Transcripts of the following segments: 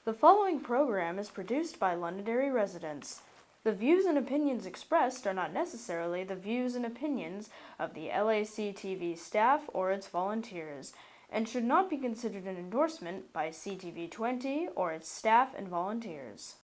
The following program is produced by Londonderry residents. The views and opinions expressed are not necessarily the views and opinions of the LACTV staff or its volunteers, and should not be considered an endorsement by CTV20 or its staff and volunteers.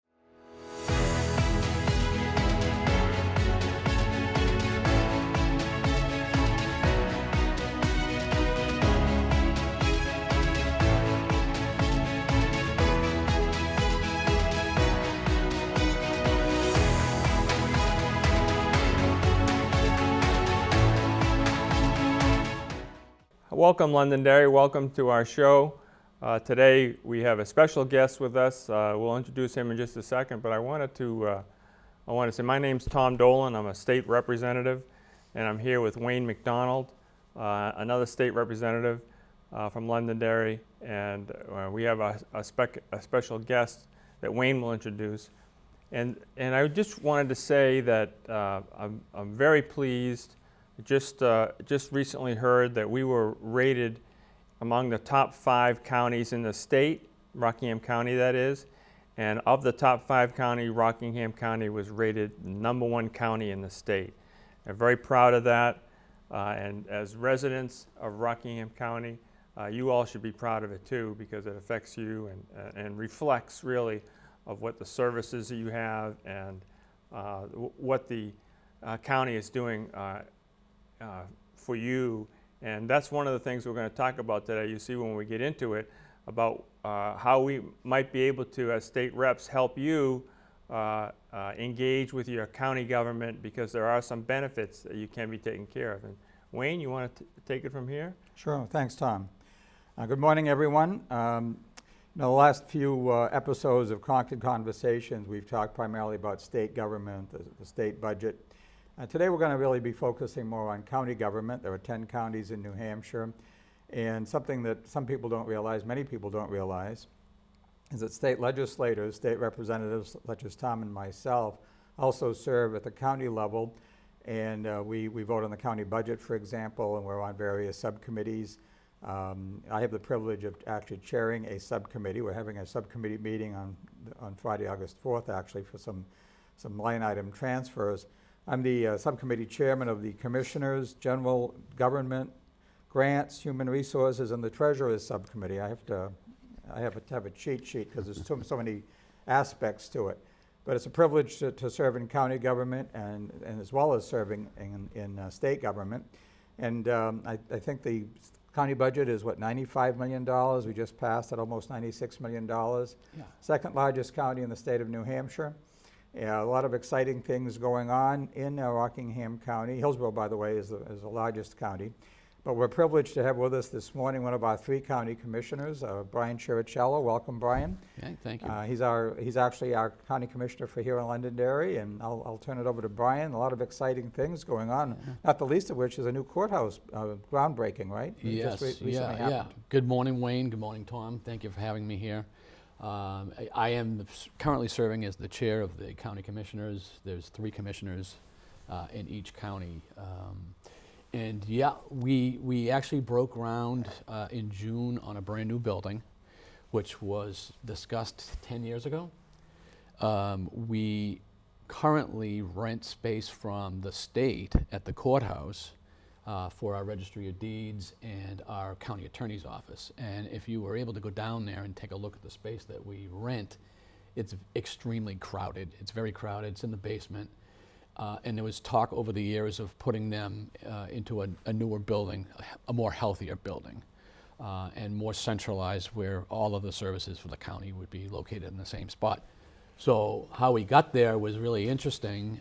Welcome, Londonderry. Welcome to our show. Today we have a special guest with us. We'll introduce him in just a second, but I want to say my name's Tom Dolan. I'm a state representative, and I'm here with Wayne McDonald, another state representative from Londonderry, and we have a special guest that Wayne will introduce. And I just wanted to say that I'm very pleased. Just recently heard that we were rated among the top 5 counties in the state, Rockingham County that is, and of the top 5 counties, Rockingham County was rated #1 county in the state. I'm very proud of that, and as residents of Rockingham County, you all should be proud of it too, because it affects you and reflects really of what the services that you have and what the county is doing for you. And that's one of the things we're going to talk about today. You see when we get into it about how we might be able to, as state reps, help you engage with your county government, because there are some benefits that you can be taken care of. And Wayne, you want to take it from here? Sure. Thanks, Tom. Good morning, everyone. The last few episodes of Concord Conversations, we've talked primarily about state government, the state budget. Today we're going to really be focusing more on county government. There are 10 counties in New Hampshire, and something that some people don't realize, many people don't realize, is that state legislators, state representatives such as Tom and myself, also serve at the county level, and we vote on the county budget, for example, and we're on various subcommittees. I have the privilege of actually chairing a subcommittee. We're having a subcommittee meeting on Friday, August 4th, actually, for some line item transfers. I'm the subcommittee chairman of the Commissioners, General Government, Grants, Human Resources, and the Treasurer's Subcommittee. I have to have a cheat sheet because there's so many aspects to it. But it's a privilege to serve in county government and as well as serving in state government. And I think the county budget is, $95 million. We just passed at almost $96 million. Yeah. Second largest county in the state of New Hampshire. Yeah, a lot of exciting things going on in Rockingham County. Hillsborough, by the way, is the largest county. But we're privileged to have with us this morning one of our 3 county commissioners, Brian Chirichiello. Welcome, Brian. Okay, thank you. He's actually our county commissioner for here in Londonderry, and I'll turn it over to Brian. A lot of exciting things going on, not the least of which is a new courthouse groundbreaking, right? Yes, yeah. Good morning, Wayne. Good morning, Tom. Thank you for having me here. I am currently serving as the chair of the county commissioners. There's 3 commissioners in each county. And yeah, we actually broke ground in June on a brand new building, which was discussed 10 years ago. We currently rent space from the state at the courthouse for our registry of deeds and our county attorney's office. And if you were able to go down there and take a look at the space that we rent, it's extremely crowded. It's very crowded. It's in the basement. And there was talk over the years of putting them into a newer building, a more healthier building, and more centralized, where all of the services for the county would be located in the same spot. So how we got there was really interesting.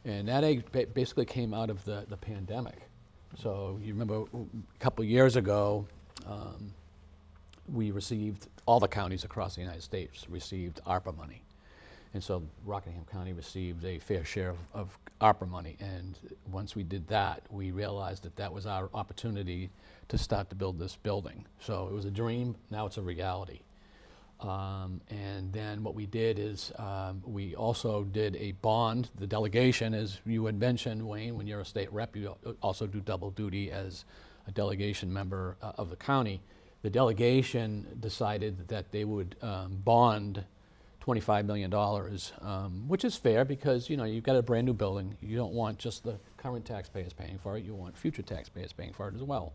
And that basically came out of the pandemic. So you remember a couple of years ago, we received, all the counties across the United States received ARPA money. And so Rockingham County received a fair share of ARPA money. And once we did that, we realized that was our opportunity to start to build this building. So it was a dream, now it's a reality. And then what we did is we also did a bond. The delegation, as you had mentioned, Wayne, when you're a state rep, you also do double duty as a delegation member of the county. the delegation decided that they would bond $25 million, which is fair because, you know, you've got a brand new building. You don't want just the current taxpayers paying for it. You want future taxpayers paying for it as well.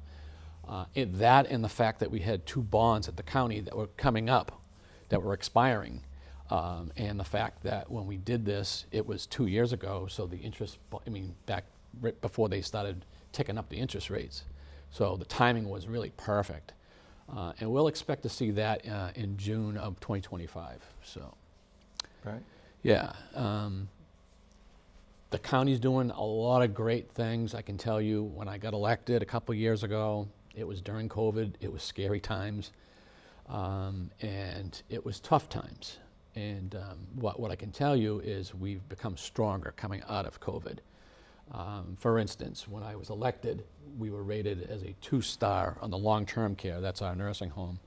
That and the fact that we had 2 bonds at the county that were coming up, that were expiring, and the fact that when we did this, it was 2 years ago, so the interest, back right before they started ticking up the interest rates. So the timing was really perfect. And we'll expect to see that in June of 2025. So, Right. yeah. The county's doing a lot of great things. I can tell you, when I got elected a couple years ago, it was during COVID. It was scary times, and it was tough times. And what I can tell you is we've become stronger coming out of COVID. For instance, when I was elected, we were rated as a 2-star on the long-term care, that's our nursing home,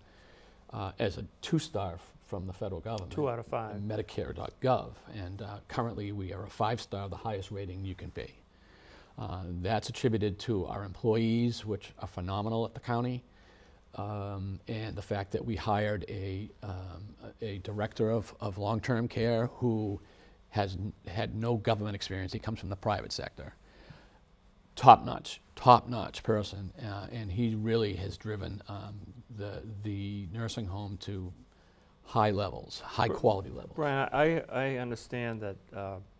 as a 2-star from the federal government. 2 out of 5. Medicare.gov, and currently we are a 5-star, the highest rating you can be. That's attributed to our employees, which are phenomenal at the county, and the fact that we hired a director of long-term care who has had no government experience. He comes from the private sector. Top-notch person, and he really has driven the nursing home to high levels, high quality levels. Brian, I understand that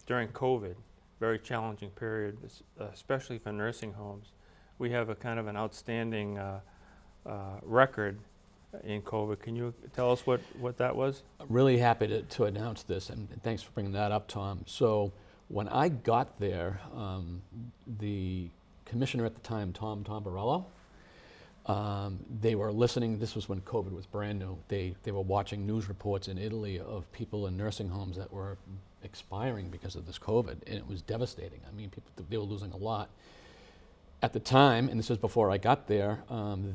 during COVID, very challenging period, especially for nursing homes, we have a kind of an outstanding record in COVID. Can you tell us what that was? Really happy to announce this, and thanks for bringing that up, Tom. So when I got there, the commissioner at the time, Tom Tombarello, they were listening. This was when COVID was brand new. They were watching news reports in Italy of people in nursing homes that were expiring because of this COVID, and it was devastating. I mean, people, they were losing a lot. At the time, and this is before I got there,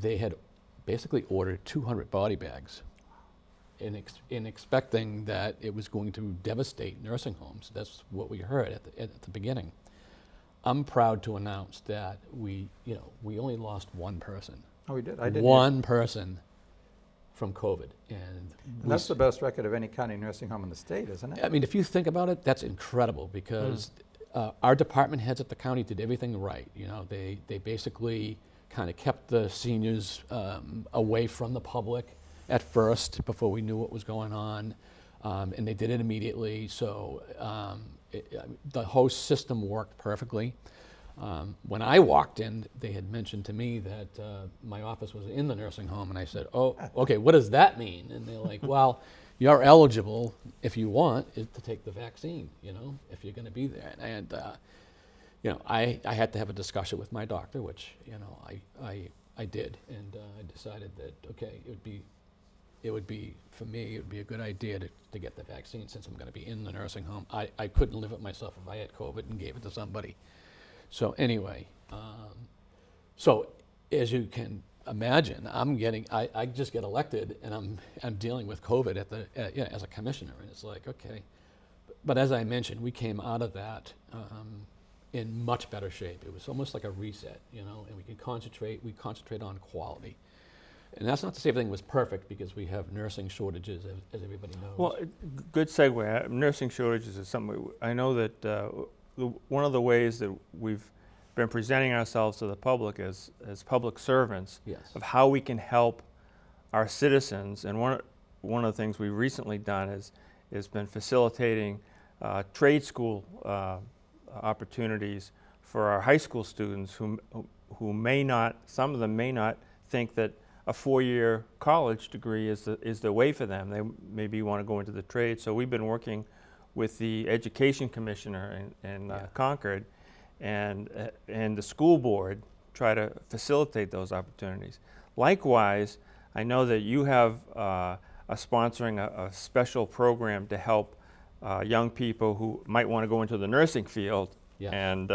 they had basically ordered 200 body bags in expecting that it was going to devastate nursing homes. That's what we heard at the beginning. I'm proud to announce that we only lost one person. Oh, we did. I did. One person from COVID, and That's the best record of any county nursing home in the state, isn't it? I mean, if you think about it, that's incredible because our department heads at the county did everything right. You know, they basically kind of kept the seniors away from the public at first before we knew what was going on, and they did it immediately. So the host system worked perfectly. When I walked in, they had mentioned to me that my office was in the nursing home, and I said, "Oh, okay, what does that mean?" And they're like, "Well, you're eligible if you want to take the vaccine, if you're going to be there." And I had to have a discussion with my doctor, which I did, and I decided that okay, it would be for me, it would be a good idea to get the vaccine since I'm going to be in the nursing home. I couldn't live it myself if I had COVID and gave it to somebody. So anyway, so as you can imagine, I just get elected and I'm dealing with COVID as a commissioner, and it's like, okay. But as I mentioned, we came out of that in much better shape. It was almost like a reset, and we concentrate on quality. And that's not to say everything was perfect because we have nursing shortages, as everybody knows. Well, good segue. Nursing shortages is something I know that one of the ways that we've been presenting ourselves to the public as public servants of how we can help our citizens. And one of the things we've recently done is been facilitating trade school opportunities for our high school students who may not, some of them may not think that a 4-year college degree is the way for them. They maybe want to go into the trade. So we've been working with the education commissioner in Concord and the school board try to facilitate those opportunities. Likewise, I know that you have sponsoring a special program to help young people who might want to go into the nursing field and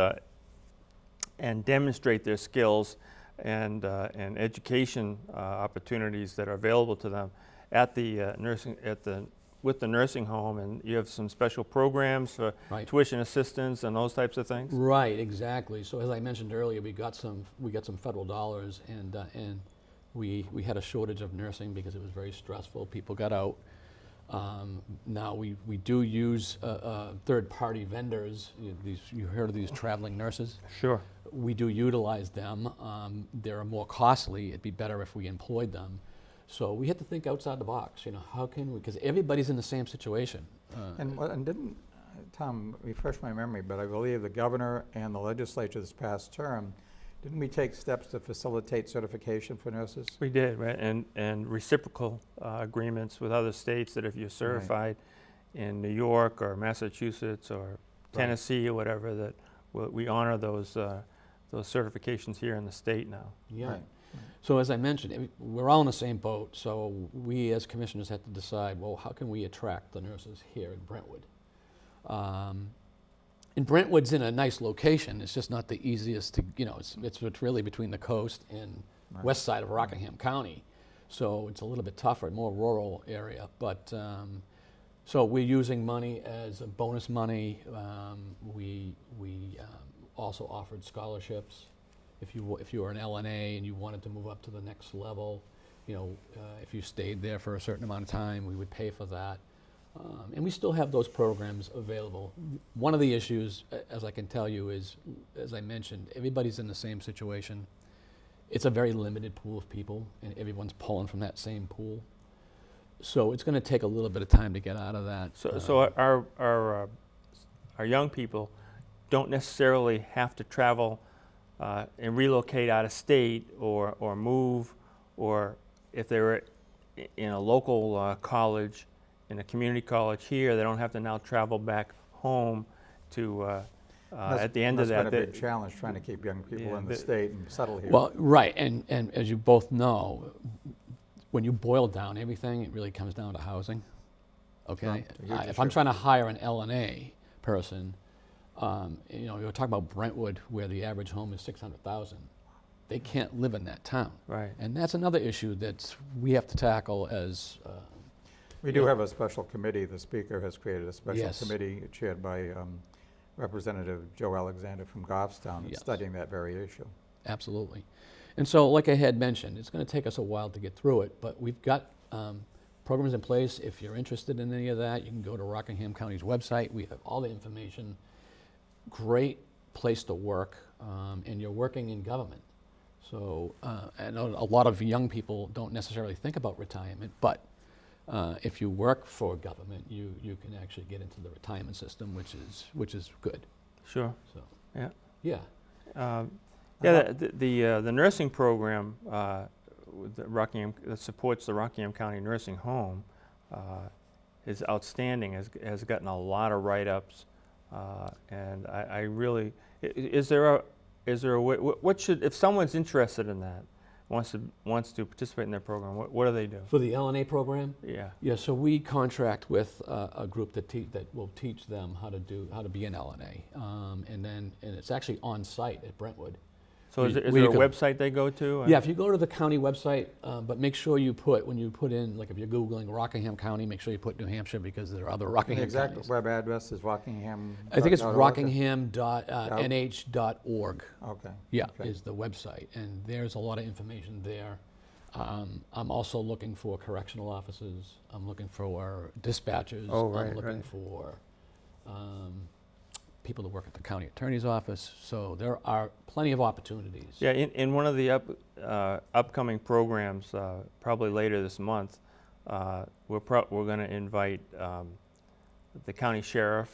demonstrate their skills and education opportunities that are available to them at the with the nursing home, and you have some special programs for tuition assistance and those types of things. Right, exactly. So as I mentioned earlier, we got some federal dollars, and We had a shortage of nursing because it was very stressful. People got out. Now we do use third-party vendors. You heard of these traveling nurses? Sure. We do utilize them. They're more costly. It'd be better if we employed them. So we had to think outside the box. You know, how can we? Because everybody's in the same situation. And didn't, Tom, refresh my memory, but I believe the governor and the legislature this past term, didn't we take steps to facilitate certification for nurses? We did, right? And reciprocal agreements with other states that if you're certified in New York or Massachusetts or Tennessee or whatever, that we honor those certifications here in the state now. Yeah. Right. So as I mentioned, we're all in the same boat. So we as commissioners have to decide, well, how can we attract the nurses here in Brentwood? And Brentwood's in a nice location. It's just not the easiest to, you know, it's really between the coast and west side of Rockingham County. So it's a little bit tougher, more rural area. But so we're using money as a bonus money. We also offered scholarships. If you were an LNA and you wanted to move up to the next level, you know, if you stayed there for a certain amount of time, we would pay for that. And we still have those programs available. One of the issues, as I can tell you, is, as I mentioned, everybody's in the same situation. It's a very limited pool of people, and everyone's pulling from that same pool. So it's going to take a little bit of time to get out of that. So our young people don't necessarily have to travel and relocate out of state or move, or if they're in a local college, in a community college here, they don't have to now travel back home to, at the end of that. That's been a big challenge, trying to keep young people in the state and settle here. Well, right, and as you both know, when you boil down everything, it really comes down to housing, okay? If I'm trying to hire an LNA person, you know, you're talking about Brentwood, where the average home is $600,000. They can't live in that town. Right. And that's another issue that we have to tackle as We do have a special committee. The Speaker has created a special Yes. committee chaired by Representative Joe Alexander from Goffstown, Yes. studying that very issue. Absolutely. And so, like I had mentioned, it's going to take us a while to get through it, but we've got programs in place. If you're interested in any of that, you can go to Rockingham County's website. We have all the information. Great place to work, and you're working in government. So I know a lot of young people don't necessarily think about retirement, but if you work for government, you can actually get into the retirement system, which is good. Sure. So Yeah. yeah. The nursing program with the Rockingham, that supports the Rockingham County Nursing Home is outstanding. Has gotten a lot of write-ups, and I really is there a way, what should, if someone's interested in that, wants to participate in their program, what do they do? For the LNA program, Yeah. yeah. So we contract with a group that will teach them how to be an LNA, and it's actually on site at Brentwood. So is there a go. website they go to? Yeah, if you go to the county website, but make sure you when you put in, like if you're Googling Rockingham County, make sure you put New Hampshire, because there are other The Rockingham exact counties. web address is Rockingham. I think it's .org? rockingham.nh.org. Okay. Yeah, Okay. is the website, and there's a lot of information there. I'm also looking for correctional officers. I'm looking for dispatchers. Oh, right, I'm looking right. for people to work at the county attorney's office. So there are plenty of opportunities. Yeah, in one of the upcoming programs, probably later this month, we're going to invite the county sheriff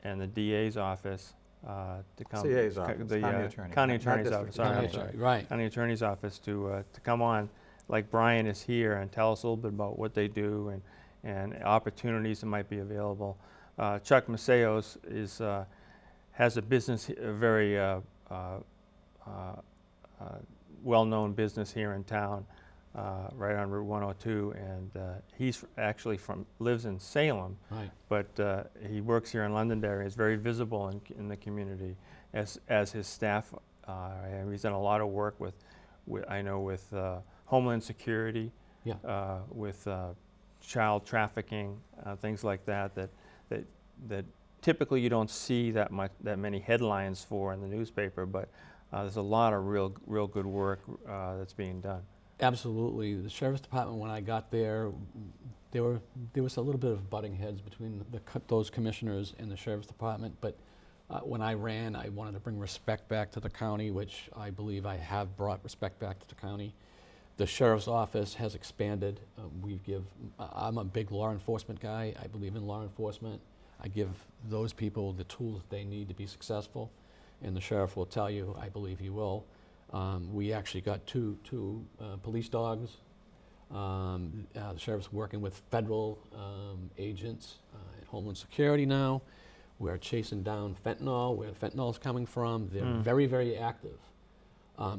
and the DA's office to come. CA's office, the county attorney, county not attorney's district office. Sorry, County I'm sorry. attorney, right. County attorney's office to come on, like Brian is here, and tell us a little bit about what they do and opportunities that might be available. Chuck Maceos has a business, a very well-known business here in town, right on Route 102, and he's actually lives in Salem, Right. but he works here in Londonderry. Is very visible in the community, as his staff. And he's done a lot of work with Homeland Security, Yeah. with child trafficking, things like that typically you don't see that many headlines for in the newspaper, but there's a lot of real good work that's being done. Absolutely. The Sheriff's Department, when I got there, there was a little bit of butting heads between those commissioners and the Sheriff's Department, but when I ran, I wanted to bring respect back to the county, which I believe I have brought respect back to the county. The Sheriff's Office has expanded. I'm a big law enforcement guy. I believe in law enforcement. I give those people the tools that they need to be successful, and the Sheriff will tell you, I believe he will. We actually got two police dogs. The Sheriff's working with federal agents at Homeland Security now. We're chasing down fentanyl, where fentanyl's coming from. They're very, very active.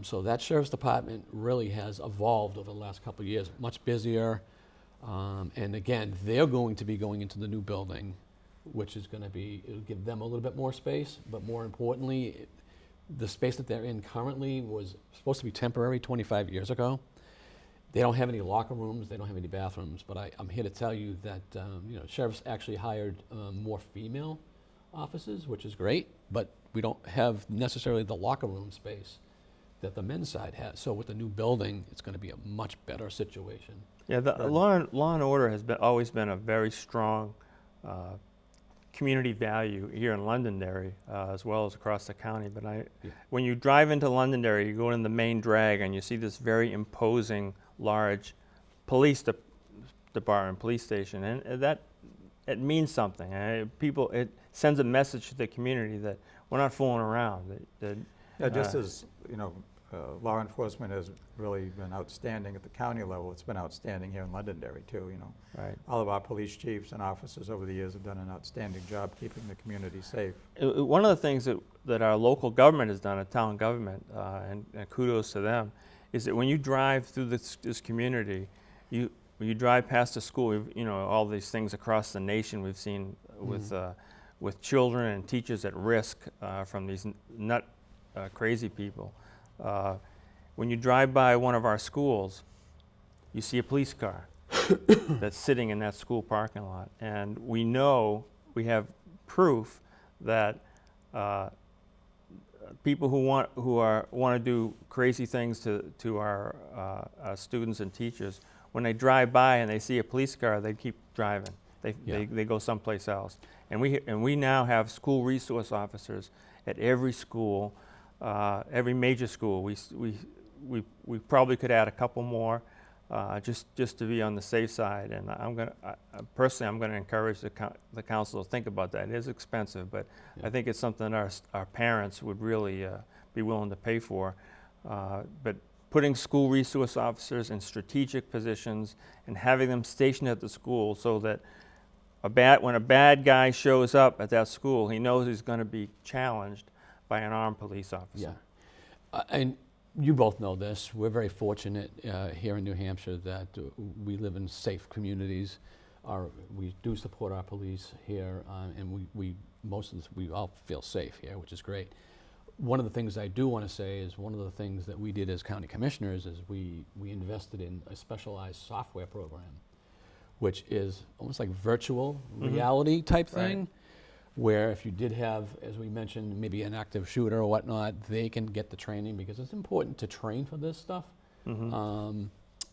So that Sheriff's Department really has evolved over the last couple of years, much busier. And again, they're going to be going into the new building, which is going to be, it'll give them a little bit more space, but more importantly, the space that they're in currently was supposed to be temporary 25 years ago. They don't have any locker rooms, they don't have any bathrooms, but I'm here to tell you that Sheriff's actually hired more female officers, which is great, but we don't have necessarily the locker room space that the men's side has. So with the new building, it's going to be a much better situation. Yeah, the law and order has always been a very strong community value here in Londonderry, as well as across the county. But when you drive into Londonderry, you go in the main drag and you see this very imposing, large police department, police station, and that it means something. It sends a message to the community that we're not fooling around. Just as law enforcement has really been outstanding at the county level, it's been outstanding here in Londonderry too. Right. All of our police chiefs and officers over the years have done an outstanding job keeping the community safe. One of the things that our local government has done, a town government, and kudos to them, is that when you drive through this community, when you drive past a school, all these things across the nation we've seen with children and teachers at risk from these crazy people. When you drive by one of our schools, you see a police car that's sitting in that school parking lot, and we have proof that people who want to do crazy things to our students and teachers, when they drive by and they see a police car, they keep driving. They go someplace else. And we now have school resource officers at every school, every major school. We probably could add a couple more, just to be on the safe side. And I'm going to encourage the council to think about that. It is expensive, but I think it's something our parents would really be willing to pay for. But putting school resource officers in strategic positions and having them stationed at the school so that when a bad guy shows up at that school, he knows he's going to be challenged by an armed police officer. Yeah, and you both know this. We're very fortunate here in New Hampshire that we live in safe communities. We do support our police here, and we all feel safe here, which is great. One of the things I do want to say is one of the things that we did as county commissioners is we invested in a specialized software program, which is almost like virtual reality type thing, where if you did have, as we mentioned, maybe an active shooter or whatnot, they can get the training because it's important to train for this stuff.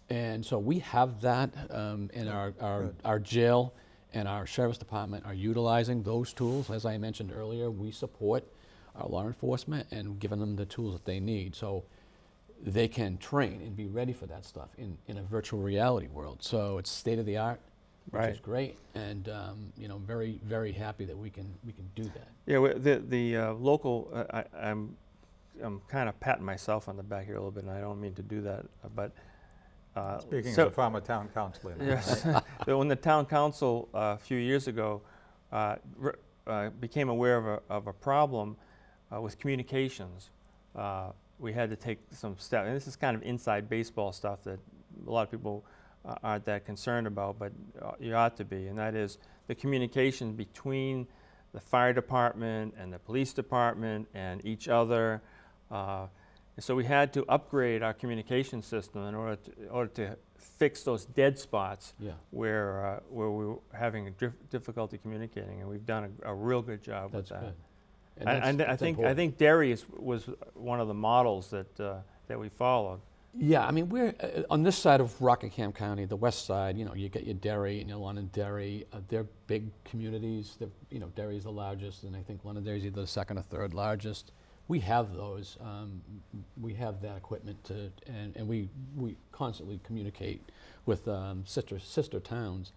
And so we have that, and our jail and our sheriff's department are utilizing those tools. As I mentioned earlier, we support our law enforcement and giving them the tools that they need so they can train and be ready for that stuff in a virtual reality world. So it's state of the art, which is great, and very, very happy that we can do that. Yeah, the local. I'm kind of patting myself on the back here a little bit, and I don't mean to do that, but. Speaking as a former town councilor. Yes, when the town council a few years ago became aware of a problem with communications, we had to take some steps. And this is kind of inside baseball stuff that a lot of people aren't that concerned about, but you ought to be. And that is the communication between the fire department and the police department and each other. So we had to upgrade our communication system in order to fix those dead spots where we were having difficulty communicating, and we've done a real good job with that. Good. And I think Derry was one of the models that we followed. Yeah, I mean, we're on this side of Rockingham County, the west side. You know, you get your Derry and your Londonderry. They're big communities. You know, Derry's the largest, and I think Londonderry's either the second or third largest. We have those. We have that equipment and we constantly communicate with sister towns.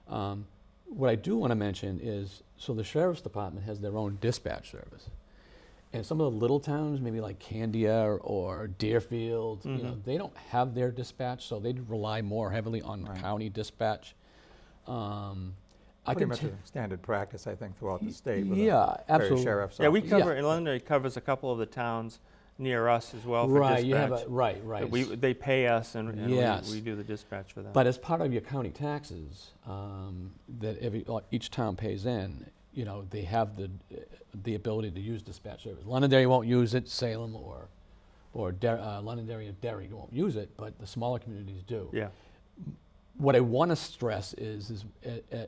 What I do want to mention is, so the sheriff's department has their own dispatch service. And some of the little towns, maybe like Candia or Deerfield, you know, they don't have their dispatch, so they rely more heavily on the county dispatch. Pretty much a standard practice, I think, throughout the state. With absolutely. Sheriff's Yeah, we office. cover, Londonderry covers a couple of the towns near us as well for Right, dispatch. you have right. They pay us and Yes. we do the dispatch for them. But as part of your county taxes that each town pays in, you know, they have the ability to use dispatch service. Londonderry won't use it, Salem or Londonderry and Derry won't use it, but the smaller communities do. Yeah. What I want to stress is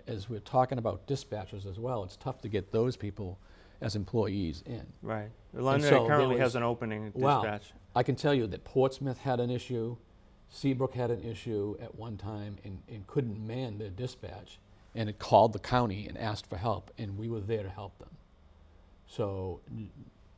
as we're talking about dispatchers as well, it's tough to get those people as employees in. Right. Londonderry so currently there has was- an opening at Wow. dispatch. I can tell you that Portsmouth had an issue, Seabrook had an issue at one time and couldn't man their dispatch, and it called the county and asked for help, and we were there to help them. So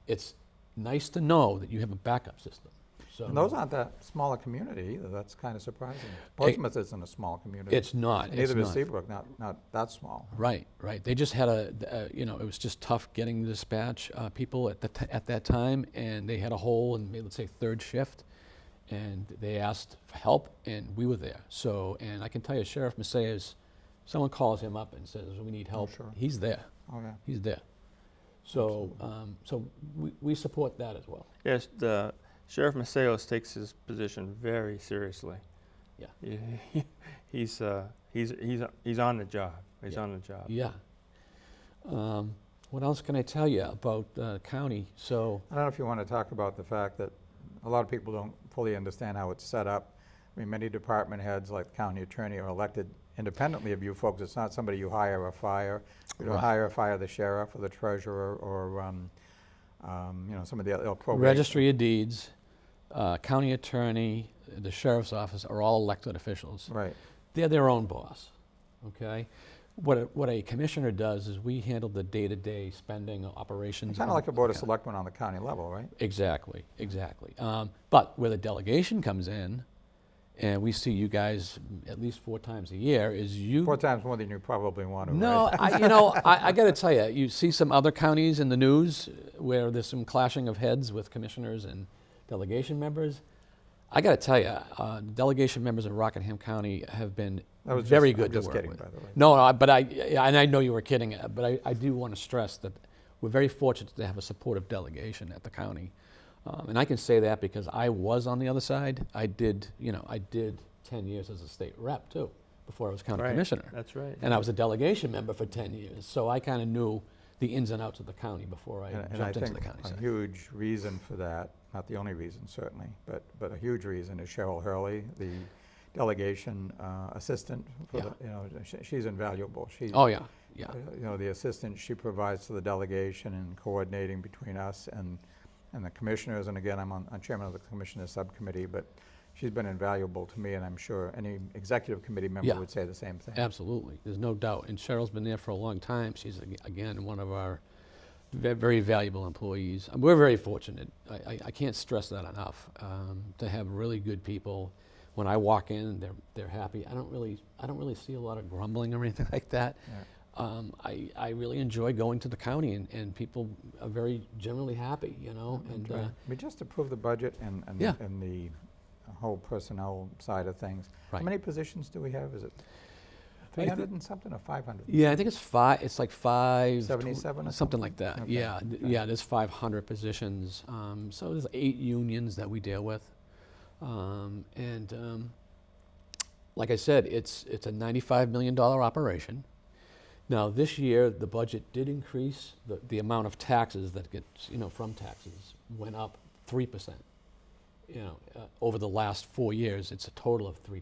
it's nice to know that you have a backup system. So And those aren't that small a community either. That's kind of surprising. Portsmouth isn't a small community. it's not. Neither it's is not. Seabrook, not that small. Right. They just had you know, it was just tough getting the dispatch people at that time, and they had a hole in, let's say, third shift, and they asked for help, and we were there. So, and I can tell you, Sheriff Macias, someone calls him up and says, we need help, sure. he's there. Oh, yeah. He's there. So, so we support that as well. Yes, the Sheriff Maceos takes his position very seriously. Yeah. He's on the job. He's on the job. Yeah. What else can I tell you about county? So, I don't know if you want to talk about the fact that a lot of people don't fully understand how it's set up. I mean, many department heads, like the county attorney, are elected independently of you folks. It's not somebody you hire or fire. You don't Right. hire or fire the sheriff or the treasurer or, you know, some of the other probate. Registry of Deeds, county attorney, the sheriff's office are all elected officials. Right. They're their own boss, okay? What a commissioner does is we handle the day-to-day spending operations. Kind of like a board of selectmen on the county level, right? Exactly. But where the delegation comes in, and we see you guys at least 4 times a year, is you. 4 times more than you probably want to, No, right? I got to tell you, you see some other counties in the news where there's some clashing of heads with commissioners and delegation members. I got to tell you, delegation members in Rockingham County have been That was very just- good I'm to just work kidding, with. by the way. No, but I know you were kidding, but I do want to stress that we're very fortunate to have a supportive delegation at the county. And I can say that because I was on the other side. I did 10 years as a state rep too, before I was county Right. commissioner. That's right. And I was a delegation member for 10 years, so I kind of knew the ins and outs of the county before I And I jumped into think the county a side. huge reason for that, not the only reason certainly, but a huge reason is Cheryl Hurley, the delegation assistant. For Yeah. the, you know, she's invaluable. She's, Oh, yeah. you know, the assistance she provides to the delegation and coordinating between us and the commissioners. And again, I'm chairman of the commissioner subcommittee, but she's been invaluable to me, and I'm sure any executive committee member Yeah. would say the same thing. Absolutely, there's no doubt. And Cheryl's been there for a long time. She's, again, one of our very valuable employees. We're very fortunate. I can't stress that enough, to have really good people. When I walk in, they're happy. I don't really see a lot of grumbling or anything like that. Yeah. I really enjoy going to the county, and people are very generally happy, you know. And I mean, just to prove the budget and Yeah. the whole personnel side of things. Right. How many positions do we have? Is it 300 and something or 500? yeah, I think it's five. It's like 77 or something like that. Okay. Yeah, Okay. yeah. There's 500 positions. So there's 8 unions that we deal with, and like I said, it's a $95 million operation. Now this year the budget did increase. The amount of taxes that gets from taxes went up 3%. Over the last 4 years, it's a total of 3%.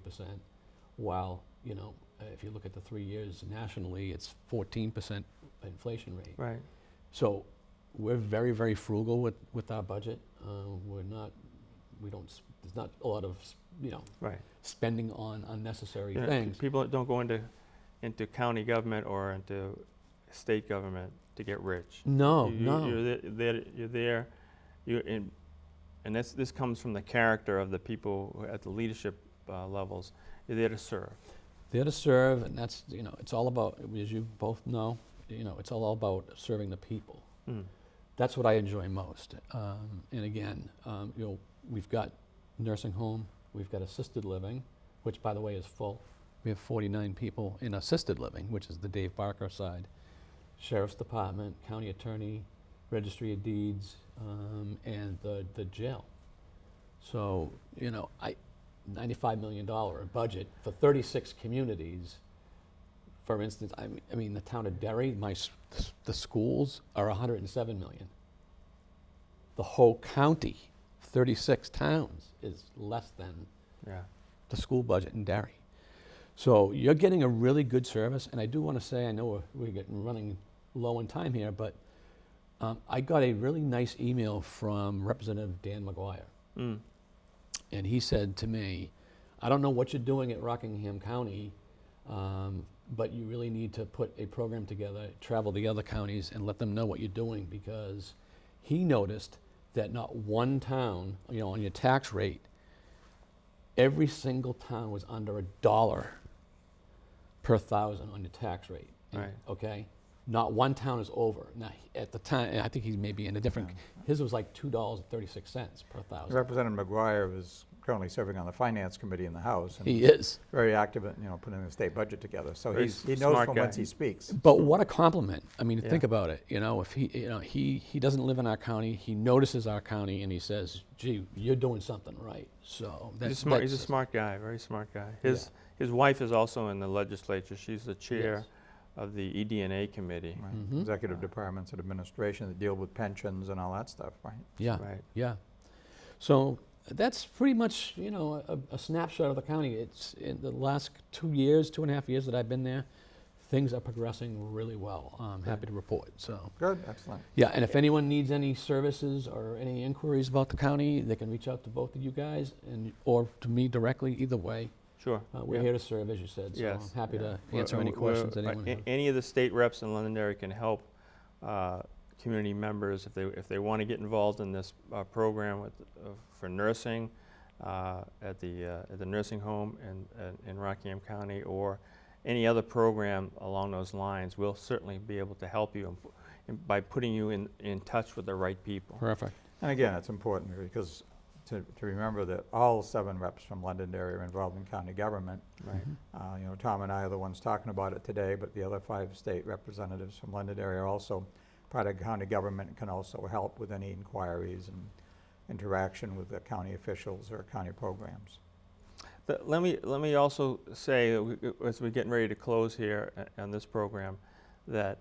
While if you look at the 3 years nationally, it's 14% inflation rate. Right. So we're very, very frugal with our budget. We're not there's not a lot of, Right. spending on unnecessary You know, things. people don't go into county government or into state government to get rich. No, You- no. You're there, and this comes from the character of the people at the leadership levels. You're there to serve. There to serve, and that's, it's all about, as you both know, it's all about serving the people. Mm. That's what I enjoy most. And again, we've got nursing home, we've got assisted living, which by the way is full. We have 49 people in assisted living, which is the Dave Barker side. Sheriff's Department, County Attorney, Registry of Deeds, and the jail. So, $95 million budget for 36 communities. For instance, I mean the town of Derry, the schools are 107 million. The whole county, 36 towns, is less than Yeah. the school budget in Derry. So you're getting a really good service, and I do want to say, I know we're running low on time here, but I got a really nice email from Representative Dan McGuire. Mm. And he said to me, I don't know what you're doing at Rockingham County, but you really need to put a program together, travel the other counties and let them know what you're doing, because he noticed that not one town, on your tax rate, every single town was under $1 per thousand on your tax rate. Right. Okay? Not one town is over. Now, at the time, I think he may be in a different, his was like $2.36 per thousand. Representative McGuire is currently serving on the Finance Committee in the House. And He is. very active in, putting the state budget together. So Very he knows smart from guy. whence he speaks. But what a compliment. I mean, Yeah. think about it. If he doesn't live in our county, he notices our county and he says, gee, you're doing something right. So He's a smart guy, very smart guy. His wife is also in the legislature. She's the chair Yes. of the ED&A committee. Right. Mhm. Executive departments and administration that deal with pensions and all that stuff, right? Yeah, Right. yeah. So that's pretty much, a snapshot of the county. It's in the last 2.5 years that I've been there, things are progressing really well. I'm happy to report, so. Good, excellent. Yeah, and if anyone needs any services or any inquiries about the county, they can reach out to both of you guys or to me directly, either way. Sure. We're yeah. here to serve, as you said, so Yes. I'm happy to Well, answer any questions that anyone has. Any of the state reps in Londonderry can help community members if they want to get involved in this program for nursing at the nursing home in Rockingham County, or any other program along those lines. We'll certainly be able to help you by putting you in touch with the right people. Perfect. And again, it's important because to remember that all 7 reps from Londonderry are involved in county government. Right. Tom and I are the ones talking about it today, but the other 5 state representatives from Londonderry are also part of county government and can also help with any inquiries and interaction with the county officials or county programs. Let me also say, as we're getting ready to close here on this program, that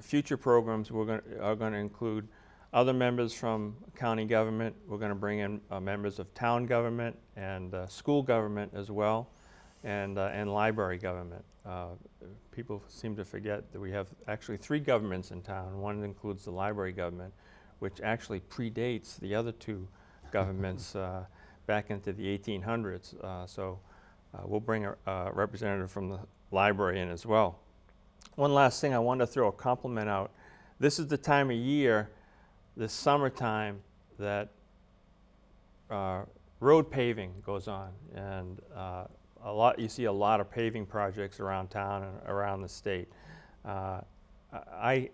future programs are going to include other members from county government. We're going to bring in members of town government and school government as well, and library government. People seem to forget that we have actually 3 governments in town. One includes the library government, which actually predates the other 2 governments back into the 1800s. So we'll bring a representative from the library in as well. One last thing, I wanted to throw a compliment out. This is the time of year, this summertime, that road paving goes on, and you see a lot of paving projects around town and around the state. I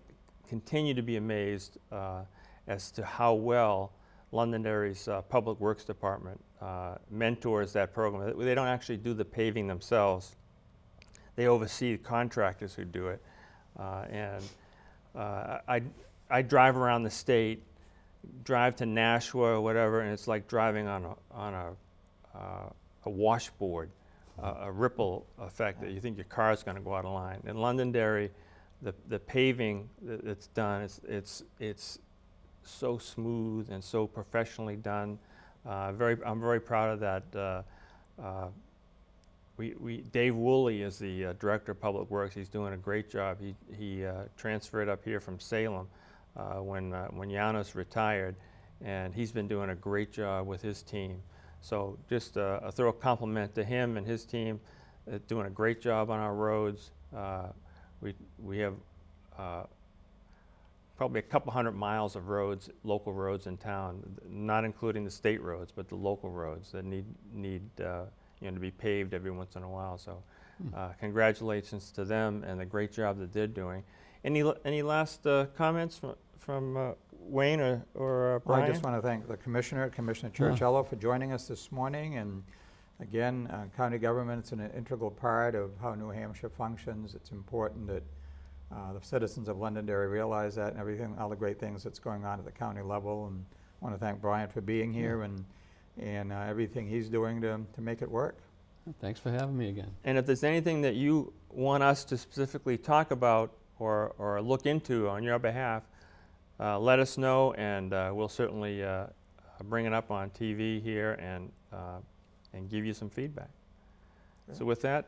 continue to be amazed as to how well Londonderry's Public Works Department mentors that program. They don't actually do the paving themselves. They oversee contractors who do it. I drive around the state, drive to Nashua or whatever, and it's like driving on a washboard, a ripple effect that you think your car's going to go out of line. In Londonderry, the paving that's done, it's so smooth and so professionally done. I'm very proud of that. Dave Woolley is the Director of Public Works. He's doing a great job. He transferred up here from Salem when Janos retired, and he's been doing a great job with his team. So just a thorough compliment to him and his team, doing a great job on our roads. We have probably a couple hundred miles of roads, local roads in town, not including the state roads, but the local roads that need to be paved every once in a while. So congratulations to them and the great job that they're doing. Any last comments from Wayne or Well, Brian? I just want to thank the Commissioner Chirichiello, for joining us this morning. And again, county government is an integral part of how New Hampshire functions. It's important that the citizens of Londonderry realize that, and everything, all the great things that's going on at the county level. And I want to thank Brian for being here and everything he's doing to make it work. Thanks for having me again. And if there's anything that you want us to specifically talk about or look into on your behalf, let us know, and we'll certainly bring it up on TV here and give you some feedback. Great. So with that,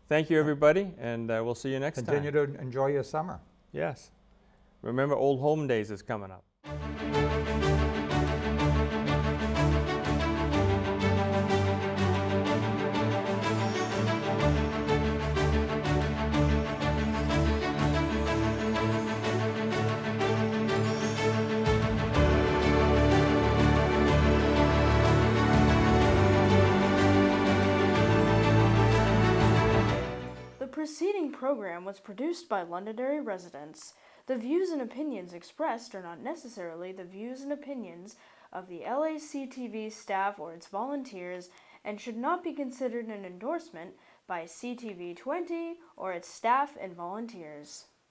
thank you everybody, and we'll see you next time. Continue to enjoy your summer. Yes. Remember, Old Home Days is coming up. The preceding program was produced by Londonderry residents. The views and opinions expressed are not necessarily the views and opinions of the LACTV staff or its volunteers and should not be considered an endorsement by CTV 20 or its staff and volunteers.